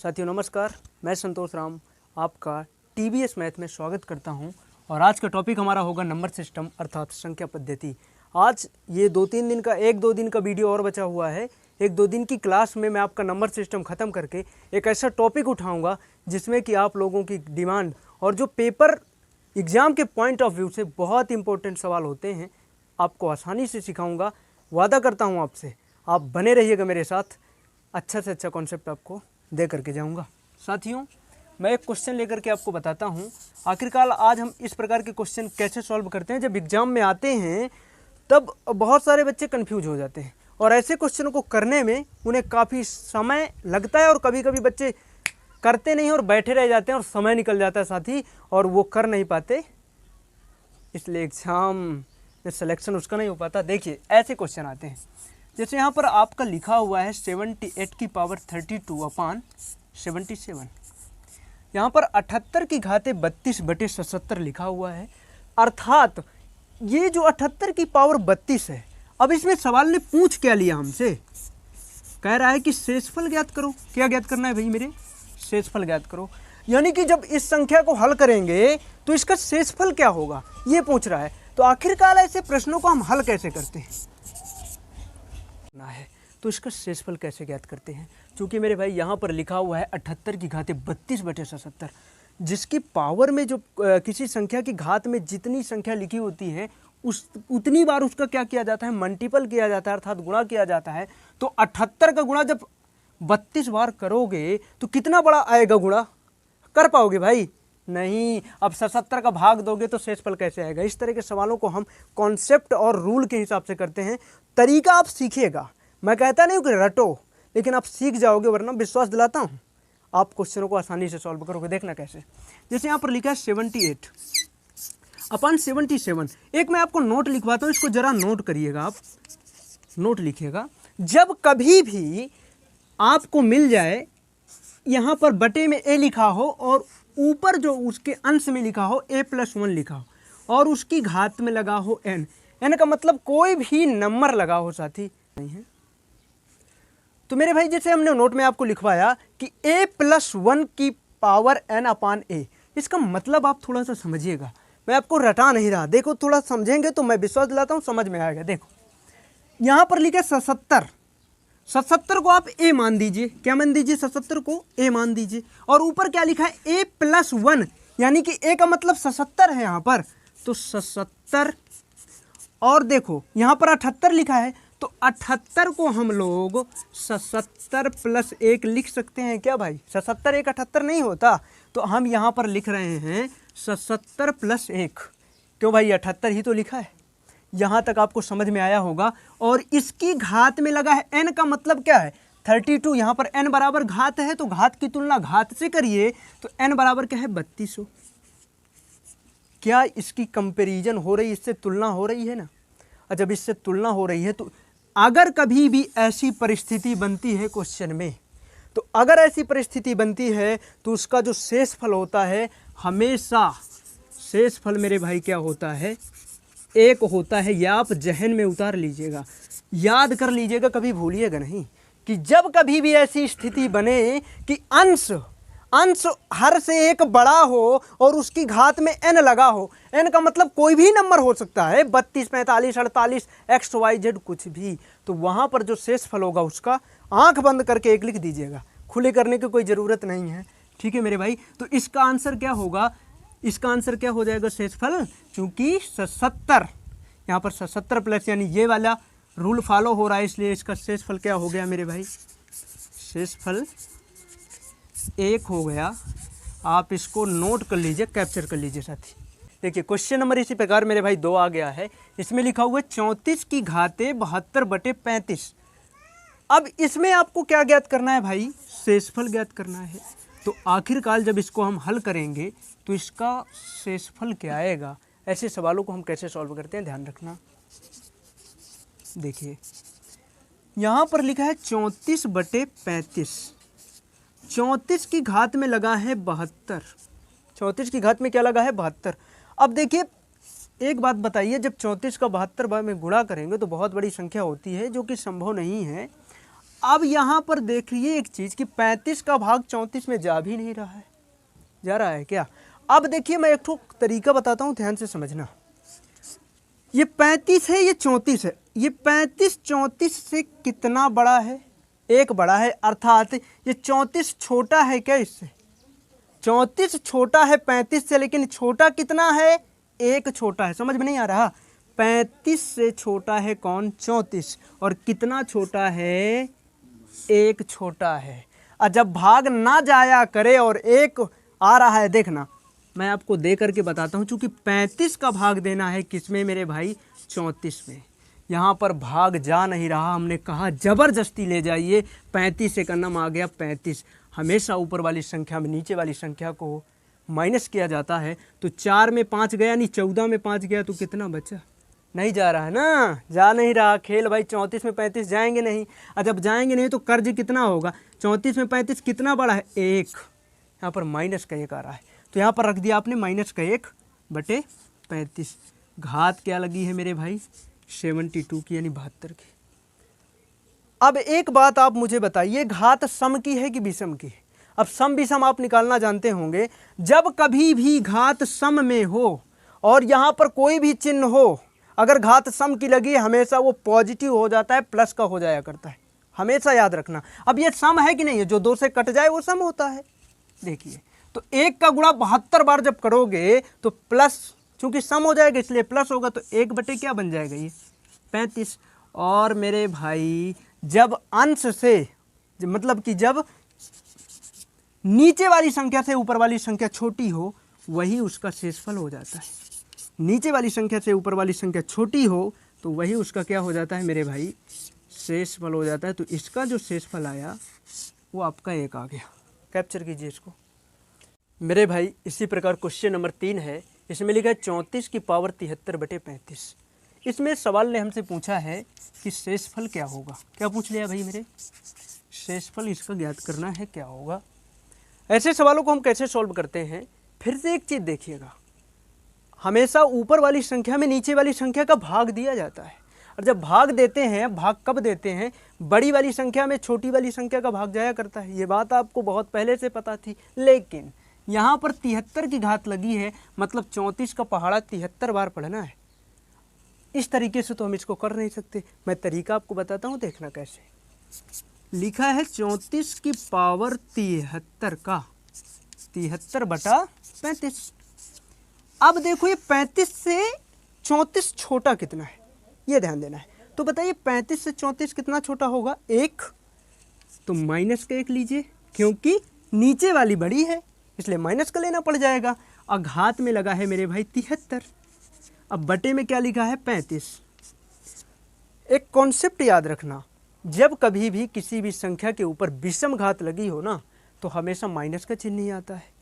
साथियों नमस्कार, मैं संतोष राम आपका टीबीएस मैथ में स्वागत करता हूं। और आज का टॉपिक हमारा होगा नंबर सिस्टम अर्थात संख्या पद्धति। आज ये 2-3 दिन का 1-2 दिन का वीडियो और बचा हुआ है। 1-2 दिन की क्लास में मैं आपका नंबर सिस्टम ख़त्म करके एक ऐसा टॉपिक उठाऊँगा जिसमें कि आप लोगों की डिमांड और जो पेपर एग्ज़ाम के पॉइंट ऑफ व्यू से बहुत इंपॉर्टेंट सवाल होते हैं आपको आसानी से सिखाऊँगा। वादा करता हूँ आपसे, आप बने रहिएगा मेरे साथ, अच्छा से अच्छा कॉन्सेप्ट आपको दे करके जाऊंगा। साथियों मैं एक क्वेश्चन लेकर के आपको बताता हूं। आखिरकार आज हम इस प्रकार के क्वेश्चन कैसे सॉल्व करते हैं। जब एग्जाम में आते हैं तब बहुत सारे बच्चे कंफ्यूज हो जाते हैं और ऐसे क्वेश्चनों को करने में उन्हें काफ़ी समय लगता है और कभी कभी बच्चे करते नहीं और बैठे रह जाते हैं और समय निकल जाता है साथ ही, और वो कर नहीं पाते, इसलिए एग्ज़ाम में सिलेक्शन उसका नहीं हो पाता। देखिए ऐसे क्वेश्चन आते हैं, जैसे यहाँ पर आपका लिखा हुआ है 78 की पावर 32/77। यहाँ पर 78 की घाते 32/77 लिखा हुआ है, अर्थात ये जो 78 की पावर 32 है। अब इसमें सवाल ने पूछ क्या लिया हमसे, कह रहा है कि शेषफल ज्ञात करो। क्या ज्ञात करना है भाई मेरे? शेषफल ज्ञात करो। यानी कि जब इस संख्या को हल करेंगे तो इसका शेषफल क्या होगा ये पूछ रहा है। तो आखिरकार ऐसे प्रश्नों को हम हल कैसे करते हैं है, तो इसका शेषफल कैसे ज्ञात करते हैं। क्योंकि मेरे भाई यहाँ पर लिखा हुआ है 78 की घाते 32/77, जिसकी पावर में जो किसी संख्या की घात में जितनी संख्या लिखी होती है उतनी बार उसका क्या किया जाता है, मल्टीपल किया जाता है, अर्थात गुणा किया जाता है। तो 78 का गुणा जब 32 बार करोगे तो कितना बड़ा आएगा गुणा? कर पाओगे भाई? नहीं। अब 77 का भाग दोगे तो शेषफल कैसे आएगा? इस तरह के सवालों को हम कॉन्सेप्ट और रूल के हिसाब से करते हैं। तरीका आप सीखिएगा, मैं कहता नहीं हूँ कि रटो, लेकिन आप सीख जाओगे, वरना विश्वास दिलाता हूँ आप क्वेश्चनों को आसानी से सॉल्व करोगे। देखना कैसे। जैसे यहाँ पर लिखा है 78/77। एक मैं आपको नोट लिखवाता हूँ, इसको जरा नोट करिएगा, आप नोट लिखिएगा। जब कभी भी आपको मिल जाए यहाँ पर बटे में ए लिखा हो और ऊपर जो उसके अंश में लिखा हो a+1 लिखा हो और उसकी घात में लगा हो n, n का मतलब कोई भी नंबर लगा हो साथी नहीं है। तो मेरे भाई जैसे हमने नोट में आपको लिखवाया कि a+1 की पावर n/a, इसका मतलब आप थोड़ा सा समझिएगा, मैं आपको रटा नहीं रहा। देखो थोड़ा समझेंगे तो मैं विश्वास दिलाता हूँ समझ में आएगा। देखो यहाँ पर लिखा है 77 को आप a मान दीजिए। क्या मान दीजिए? 77 को a मान दीजिए। और ऊपर क्या लिखा है? a+1, यानी कि a का मतलब 77 है यहाँ पर, तो 77। और देखो यहाँ पर 78 लिखा है, तो 78 को हम लोग 77 + 1 लिख सकते हैं क्या भाई? 77 1 78 नहीं होता, तो हम यहाँ पर लिख रहे हैं 77 + 1। क्यों भाई? 78 ही तो लिखा है। यहाँ तक आपको समझ में आया होगा। और इसकी घात में लगा है n, का मतलब क्या है? 32। यहाँ पर n बराबर घात है, तो घात की तुलना घात से करिए, तो n बराबर क्या है? 3200। क्या इसकी कंपैरिजन हो रही, इससे तुलना हो रही है ना। और जब इससे तुलना हो रही है तो अगर कभी भी ऐसी परिस्थिति बनती है क्वेश्चन में, तो अगर ऐसी परिस्थिति बनती है तो उसका जो शेषफल होता है, हमेशा शेषफल मेरे भाई क्या होता है? 1 होता है। या आप जहन में उतार लीजिएगा, याद कर लीजिएगा, कभी भूलिएगा नहीं कि जब कभी भी ऐसी स्थिति बने कि अंश हर से 1 बड़ा हो और उसकी घात में n लगा हो, n का मतलब कोई भी नंबर हो सकता है, 32 45 48 x y z कुछ भी, तो वहाँ पर जो शेषफल होगा उसका आंख बंद करके 1 लिख दीजिएगा, खुले करने की कोई ज़रूरत नहीं है। ठीक है मेरे भाई। तो इसका आंसर क्या होगा? इसका आंसर क्या हो जाएगा? शेषफल। चूँकि 77 यहाँ पर 77 प्लस, यानी ये वाला रूल फॉलो हो रहा है, इसलिए इसका शेषफल क्या हो गया मेरे भाई? शेषफल 1 हो गया। आप इसको नोट कर लीजिए, कैप्चर कर लीजिए साथी। देखिए क्वेश्चन नंबर इसी प्रकार मेरे भाई 2 आ गया है। इसमें लिखा हुआ है 34 की घाते 72/35। अब इसमें आपको क्या ज्ञात करना है भाई? शेषफल ज्ञात करना है। तो आखिरकार जब इसको हम हल करेंगे तो इसका शेषफल क्या आएगा? ऐसे सवालों को हम कैसे सॉल्व करते हैं, ध्यान रखना। देखिए यहाँ पर लिखा है 34/35। 34 की घात में लगा है 72। 34 की घात में क्या लगा है? 72। अब देखिए एक बात बताइए, जब 34 का 72 में गुणा करेंगे तो बहुत बड़ी संख्या होती है, जो कि संभव नहीं है। अब यहाँ पर देखिए एक चीज़ कि 35 का भाग 34 में जा भी नहीं रहा है, जा रहा है क्या? अब देखिए मैं एक ठो तरीका बताता हूँ, ध्यान से समझना। ये 35 है, ये 34 है, ये 35 34 से कितना बड़ा है? एक बड़ा है, अर्थात ये 34 छोटा है क्या इससे? 34 छोटा है 35 से, लेकिन छोटा कितना है? एक छोटा है। समझ में नहीं आ रहा? 35 से छोटा है कौन? 34। और कितना छोटा है? एक छोटा है। और जब भाग ना जाया करे और एक आ रहा है, देखना मैं आपको दे करके बताता हूँ। चूंकि 35 का भाग देना है किसमें मेरे भाई? 34 में। यहाँ पर भाग जा नहीं रहा, हमने कहा ज़बरदस्ती ले जाइए। 35 से का नाम आ गया 35। हमेशा ऊपर वाली संख्या में नीचे वाली संख्या को माइनस किया जाता है। तो 4 में 5 गया, नहीं 14 में 5 गया, तो कितना बचा? नहीं जा रहा है ना, जा नहीं रहा खेल भाई। 34 में 35 जाएंगे नहीं, और जब जाएंगे नहीं तो कर्ज कितना होगा? 34 में 35 कितना बड़ा है? 1। यहाँ पर माइनस का 1 आ रहा है, तो यहाँ पर रख दिया आपने माइनस का 1 बटे 35। घात क्या लगी है मेरे भाई? 72 की, यानी 72 की। अब एक बात आप मुझे बताइए, घात सम की है कि विषम की? अब सम विषम आप निकालना जानते होंगे। जब कभी भी घात सम में हो और यहाँ पर कोई भी चिन्ह हो, अगर घात सम की लगी हमेशा वो पॉजिटिव हो जाता है, प्लस का हो जाया करता है, हमेशा याद रखना। अब ये सम है कि नहीं है? जो 2 से कट जाए वो सम होता है। देखिए, तो 1 का गुणा 72 बार जब करोगे तो प्लस, चूंकि सम हो जाएगा इसलिए प्लस होगा, तो 1 बटे क्या बन जाएगा? ये 35। और मेरे भाई जब अंश से, मतलब कि जब नीचे वाली संख्या से ऊपर वाली संख्या छोटी हो, वही उसका शेषफल हो जाता है। नीचे वाली संख्या से ऊपर वाली संख्या छोटी हो तो वही उसका क्या हो जाता है मेरे भाई? शेषफल हो जाता है। तो इसका जो शेषफल आया वो आपका 1 आ गया। कैप्चर कीजिए इसको मेरे भाई। इसी प्रकार क्वेश्चन नंबर 3 है, इसमें लिखा है 34 की पावर 73 बटे 35। इसमें सवाल ने हमसे पूछा है कि शेषफल क्या होगा। क्या पूछ लिया भाई मेरे? शेषफल इसका ज्ञात करना है, क्या होगा। ऐसे सवालों को हम कैसे सॉल्व करते हैं? फिर से एक चीज़ देखिएगा, हमेशा ऊपर वाली संख्या में नीचे वाली संख्या का भाग दिया जाता है। और जब भाग देते हैं, भाग कब देते हैं? बड़ी वाली संख्या में छोटी वाली संख्या का भाग जाया करता है। ये बात आपको बहुत पहले से पता थी, लेकिन यहाँ पर 73 की घात लगी है, मतलब 34 का पहाड़ा 73 बार पढ़ना है। इस तरीके से तो हम इसको कर नहीं सकते। मैं तरीका आपको बताता हूँ, देखना कैसे। लिखा है 34 की पावर 73 का 73 बटा 35। अब देखो ये 35 से 34 छोटा कितना है, ये ध्यान देना है। तो बताइए 35 से 34 कितना छोटा होगा? 1। तो माइनस का 1 लीजिए, क्योंकि नीचे वाली बड़ी है इसलिए माइनस का लेना पड़ जाएगा। और घात में लगा है मेरे भाई 73। अब बटे में क्या लिखा है? 35। एक कॉन्सेप्ट याद रखना, जब कभी भी किसी भी संख्या के ऊपर विषम घात लगी हो ना, तो हमेशा माइनस का चिन्ह ही आता है।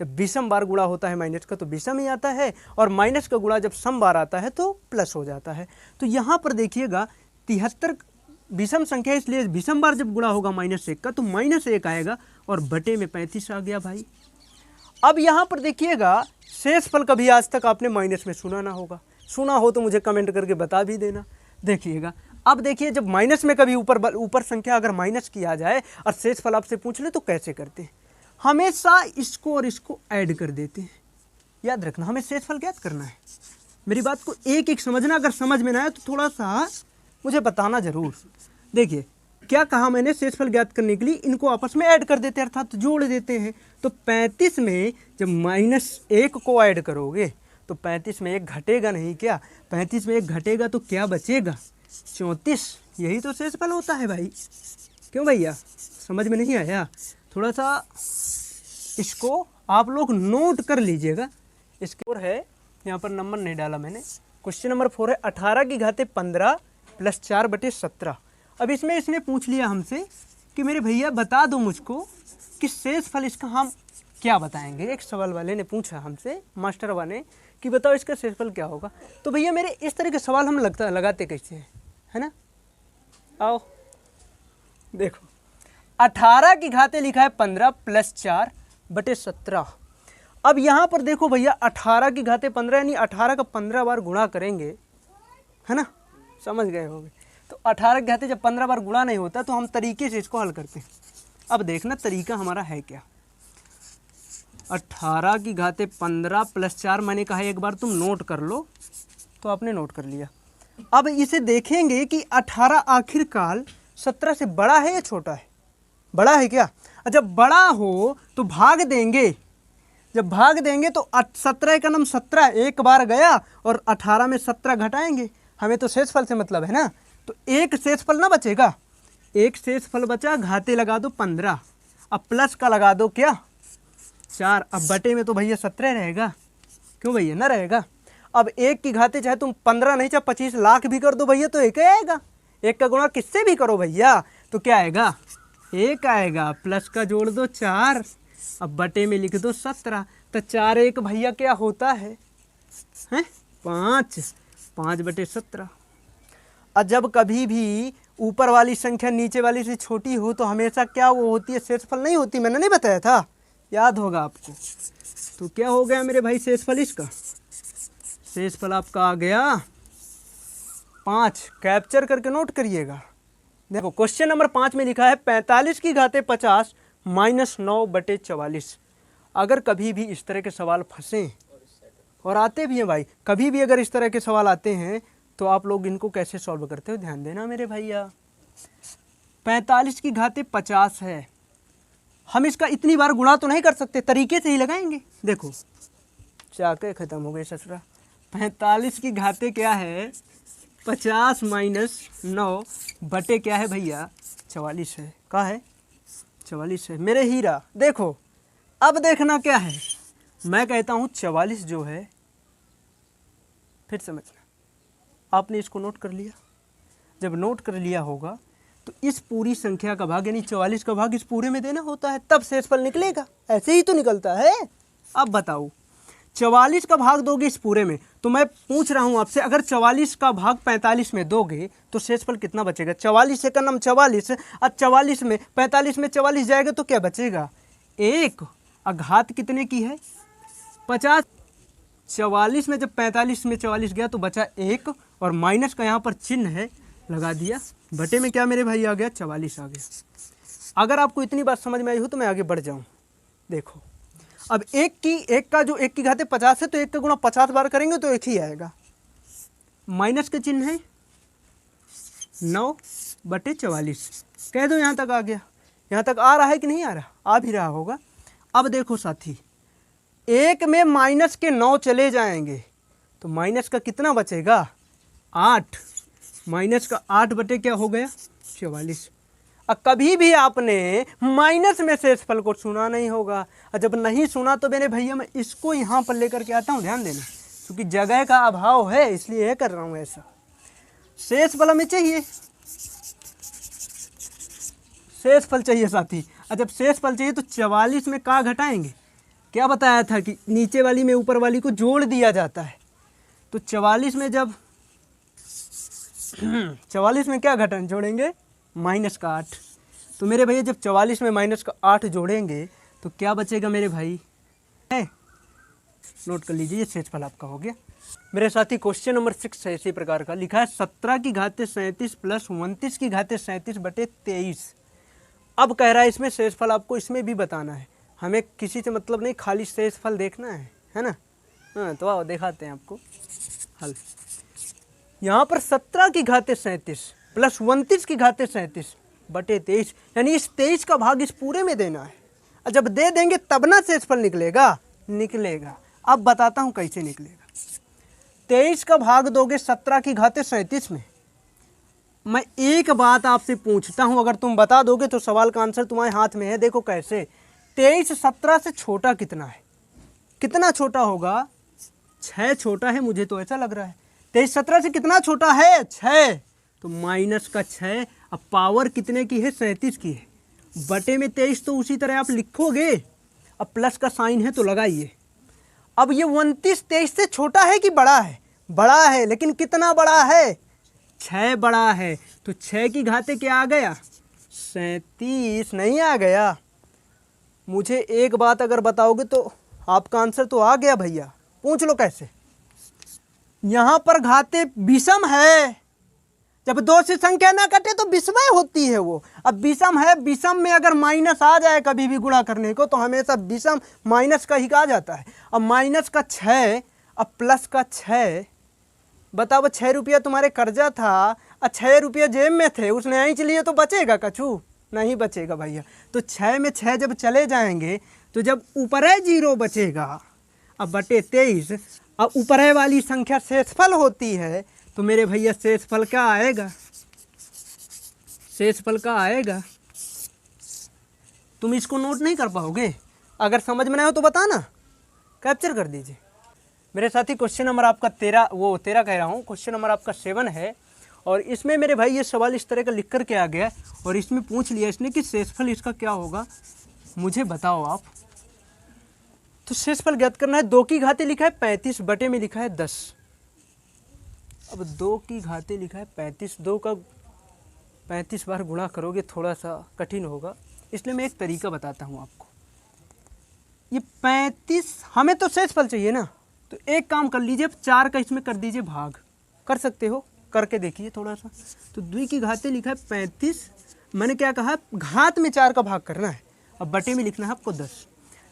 जब विषम बार गुणा होता है माइनस का तो विषम ही आता है, और माइनस का गुणा जब सम बार आता है तो प्लस हो जाता है। तो यहाँ पर देखिएगा 73 विषम संख्या, इसलिए विषम बार जब गुणा होगा -1 का तो -1 आएगा, और बटे में 35 आ गया भाई। अब यहाँ पर देखिएगा शेषफल कभी आज तक आपने माइनस में सुना ना होगा, सुना हो तो मुझे कमेंट करके बता भी देना। देखिएगा, अब देखिए जब माइनस में कभी ऊपर संख्या अगर माइनस की आ जाए और शेषफल आपसे पूछ ले तो कैसे करते हैं? हमेशा इसको और इसको ऐड कर देते हैं। याद रखना, हमें शेषफल ज्ञात करना है। मेरी बात को एक एक समझना, अगर समझ में ना आए तो थोड़ा सा मुझे बताना जरूर। देखिए क्या कहा मैंने, शेषफल ज्ञात करने के लिए इनको आपस में ऐड कर देते हैं, अर्थात जोड़ देते हैं। तो 35 में जब -1 को ऐड करोगे तो 35 में 1 घटेगा नहीं क्या? 35 में 1 घटेगा तो क्या बचेगा? 34। यही तो शेषफल होता है भाई। क्यों भैया, समझ में नहीं आया? थोड़ा सा इसको आप लोग नोट कर लीजिएगा। इसके और है, यहाँ पर नंबर नहीं डाला मैंने। क्वेश्चन नंबर 4 है 18 की घाते 15 + 4 बटे 17। अब इसमें इसने पूछ लिया हमसे कि मेरे भैया बता दो मुझको कि शेषफल इसका हम क्या बताएंगे। एक सवाल वाले ने पूछा हमसे, मास्टर वाले, कि बताओ इसका शेषफल क्या होगा। तो भैया मेरे इस तरह के सवाल हम लगाते कैसे हैं, है ना? आओ देखो, 18 की घाते लिखा है 15 + 4 बटे 17। अब यहाँ पर देखो भैया 18 की घाते 15 यानी 18 का 15 बार गुणा करेंगे, है ना? समझ गए होंगे। तो 18 की घाते जब 15 बार गुणा नहीं होता तो हम तरीके से इसको हल करते हैं। अब देखना तरीका हमारा है क्या। 18 की घाते 15 + 4, मैंने कहा एक बार तुम नोट कर लो, तो आपने नोट कर लिया। अब इसे देखेंगे कि 18 आखिरकार 17 से बड़ा है या छोटा है। बड़ा है क्या? जब बड़ा हो तो भाग देंगे, जब भाग देंगे तो 17 का नाम 17 एक बार गया और 18 में 17 घटाएंगे, हमें तो शेषफल से मतलब है ना। तो एक शेषफल ना बचेगा, एक शेषफल बचा, घाते लगा दो 15, अब प्लस का लगा दो क्या 4, अब बटे में तो भैया 17 रहेगा, क्यों भैया ना रहेगा। अब एक की घाते चाहे तुम 15 नहीं चाहे 25 लाख भी कर दो भैया तो एक ही आएगा, एक का गुणा किससे भी करो भैया तो क्या आएगा, एक आएगा, प्लस का जोड़ दो 4, अब बटे में लिख दो 17, तो 4 एक भैया क्या होता है 5, 5/17। और जब कभी भी ऊपर वाली संख्या नीचे वाली से छोटी हो तो हमेशा क्या वो होती है, शेषफल नहीं होती, मैंने नहीं बताया था, याद होगा आपको। तो क्या हो गया मेरे भाई शेषफल इसका, शेषफल आपका आ गया 5, कैप्चर करके नोट करिएगा। देखो क्वेश्चन नंबर 5 में लिखा है 45 की घाते 50 -9/44। अगर कभी भी इस तरह के सवाल फंसे, और आते भी हैं भाई, कभी भी अगर इस तरह के सवाल आते हैं तो आप लोग इनको कैसे सॉल्व करते हो ध्यान देना मेरे भैया। 45 की घाते 50 है, हम इसका इतनी बार गुणा तो नहीं कर सकते, तरीके से ही लगाएंगे। देखो चाके ख़त्म हो गए ससुरा। 45 की घाते क्या है 50 - 9 बटे क्या है भैया 44 है, क्या है 44 है मेरे हीरा। देखो अब देखना क्या है, मैं कहता हूँ 44 जो है, फिर समझना, आपने इसको नोट कर लिया, जब नोट कर लिया होगा तो इस पूरी संख्या का भाग यानी 44 का भाग इस पूरे में देना होता है, तब शेषफल निकलेगा, ऐसे ही तो निकलता है। अब बताओ 44 का भाग दोगे इस पूरे में, तो मैं पूछ रहा हूँ आपसे, अगर 44 का भाग 45 में दोगे तो शेषफल कितना बचेगा, 44 से का नाम 44, अब 44 में 45 में 44 जाएगा तो क्या बचेगा 1, और घात कितने की है 50, 44 में जब 45 में 44 गया तो बचा 1, और माइनस का यहाँ पर चिन्ह है लगा दिया, बटे में क्या मेरे भाई आ गया 44 आ गया। अगर आपको इतनी बात समझ में आई हो तो मैं आगे बढ़ जाऊँ। देखो अब एक की घाते 50 है तो एक का गुणा 50 बार करेंगे तो एक ही आएगा, माइनस का चिन्ह है 9/44, कह दो यहाँ तक आ गया। यहाँ तक आ रहा है कि नहीं आ रहा, आ भी रहा होगा। अब देखो साथी, एक में माइनस के 9 चले जाएंगे तो माइनस का कितना बचेगा 8, माइनस का 8 बटे क्या हो गया 44। अब कभी भी आपने माइनस में शेषफल को सुना नहीं होगा, और जब नहीं सुना तो मेरे भैया मैं इसको यहाँ पर लेकर के आता हूँ, ध्यान देना, क्योंकि जगह का अभाव है इसलिए कर रहा हूँ ऐसा। शेषफल हमें चाहिए, शेषफल चाहिए साथी, और जब शेषफल चाहिए तो 44 में का घटाएंगे, क्या बताया था कि नीचे वाली में ऊपर वाली को जोड़ दिया जाता है, तो 44 में जब 44 में क्या घटाएं जोड़ेंगे -8, तो मेरे भैया जब 44 में -8 जोड़ेंगे तो क्या बचेगा मेरे भाई है, नोट कर लीजिए, ये शेषफल आपका हो गया। मेरे साथी क्वेश्चन नंबर 6 है इसी प्रकार का, लिखा है 17 की घाते 37 + 29 की घाते 37/23। अब कह रहा है इसमें शेषफल आपको इसमें भी बताना है, हमें किसी से मतलब नहीं, खाली शेषफल देखना है ना। हाँ तो आओ दिखाते हैं आपको हल। यहाँ पर 17 की घाते 37 + 29 की घाते 37/23, यानी इस 23 का भाग इस पूरे में देना है, और जब दे देंगे तब ना शेषफल निकलेगा। अब बताता हूँ कैसे निकलेगा। 23 का भाग दोगे 17 की घाते 37 में। मैं एक बात आपसे पूछता हूँ, अगर तुम बता दोगे तो सवाल का आंसर तुम्हारे हाथ में है। देखो कैसे, 23 17 से छोटा कितना है, कितना छोटा होगा 6 छोटा है, मुझे तो ऐसा लग रहा है। 23 17 से कितना छोटा है 6, तो माइनस का 6, अब पावर कितने की है 37 की है, बटे में 23 तो उसी तरह आप लिखोगे, अब प्लस का साइन है तो लगाइए। अब ये 29 23 से छोटा है कि बड़ा है, बड़ा है, लेकिन कितना बड़ा है 6 बड़ा है, तो 6 की घाते क्या आ गया 37 नहीं आ गया। मुझे एक बात अगर बताओगे तो आपका आंसर तो आ गया भैया, पूछ लो कैसे। यहाँ पर घाते विषम है, जब 2 से संख्या ना कटे तो विषमय होती है वो। अब विषम है, विषम में अगर माइनस आ जाए कभी भी गुणा करने को तो हमेशा विषम माइनस का ही कहा जाता है। अब माइनस का 6 अब प्लस का 6, बताओ 6 रुपया तुम्हारे कर्जा था और 6 रुपया जेब में थे, उसने ऐंच लिए तो बचेगा कछु? नहीं बचेगा भैया। तो 6 में 6 जब चले जाएंगे तो जब ऊपर है 0 बचेगा, अब बटे 23, अब ऊपर है वाली संख्या शेषफल होती है तो मेरे भैया शेषफल क्या आएगा? शेषफल का आएगा। तुम इसको नोट नहीं कर पाओगे? अगर समझ में ना हो तो बताना, कैप्चर कर दीजिए। मेरे साथी क्वेश्चन नंबर आपका 13 कह रहा हूँ, क्वेश्चन नंबर आपका 7 है। और इसमें मेरे भाई ये सवाल इस तरह का लिख कर के आ गया और इसमें पूछ लिया इसने कि शेषफल इसका क्या होगा, मुझे बताओ आप। तो शेषफल ज्ञात करना है। 2 की घाते लिखा है 35, बटे में लिखा है 10। अब 2 की घाते लिखा है 35, 2 का 35 बार गुणा करोगे थोड़ा सा कठिन होगा, इसलिए मैं एक तरीका बताता हूँ आपको। ये 35 हमें तो शेषफल चाहिए ना, तो एक काम कर लीजिए, 4 का इसमें कर दीजिए भाग। कर सकते हो, करके देखिए थोड़ा सा। तो 2 की घाते लिखा है 35, मैंने क्या कहा, घात में 4 का भाग करना है। अब बटे में लिखना है आपको 10।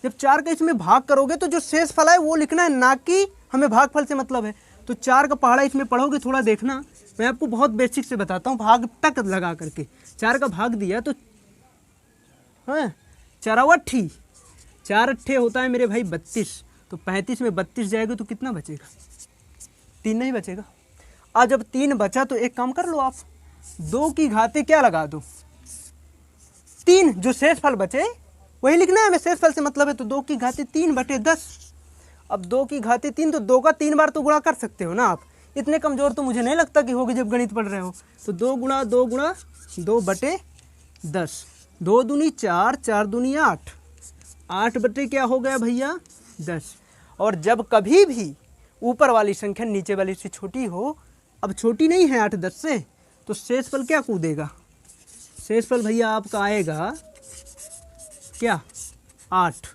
जब 4 का इसमें भाग करोगे तो जो शेषफल है वो लिखना है, ना कि हमें भागफल से मतलब है। तो 4 का पहाड़ा इसमें पढ़ोगे, थोड़ा देखना, मैं आपको बहुत बेसिक से बताता हूँ, भाग तक लगा करके। 4 का भाग दिया तो हाँ 4 4 अट्ठे होता है मेरे भाई 32, तो 35 में 32 जाएगा तो कितना बचेगा? 3 नहीं बचेगा। आज जब 3 बचा तो एक काम कर लो आप, 2 की घाते क्या लगा दो 3, जो शेषफल बचे वही लिखना है, हमें शेषफल से मतलब है। तो 2 की घाते 3 बटे 10। अब 2 की घाते 3, तो 2 का 3 बार तो गुणा कर सकते हो ना आप। इतने कमज़ोर तो मुझे नहीं लगता कि होगे जब गणित पढ़ रहे हो। तो 2 गुणा 2 बटे 10, 2 दूनी 4, 4 दूनी 8, 8 बटे क्या हो गया भैया 10। और जब कभी भी ऊपर वाली संख्या नीचे वाली से छोटी हो, अब छोटी नहीं है 8 10 से, तो शेषफल क्या कूदेगा? शेषफल भैया आपका आएगा क्या 8।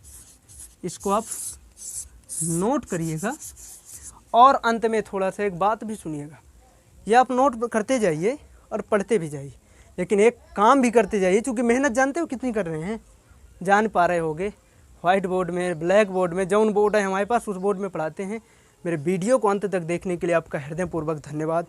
इसको आप नोट करिएगा और अंत में थोड़ा सा एक बात भी सुनिएगा। ये आप नोट करते जाइए और पढ़ते भी जाइए, लेकिन एक काम भी करते जाइए, क्योंकि मेहनत जानते हो कितनी कर रहे हैं, जान पा रहे होगे। व्हाइट बोर्ड में, ब्लैक बोर्ड में, जौन बोर्ड है हमारे पास उस बोर्ड में पढ़ाते हैं। मेरे वीडियो को अंत तक देखने के लिए आपका हृदयपूर्वक धन्यवाद।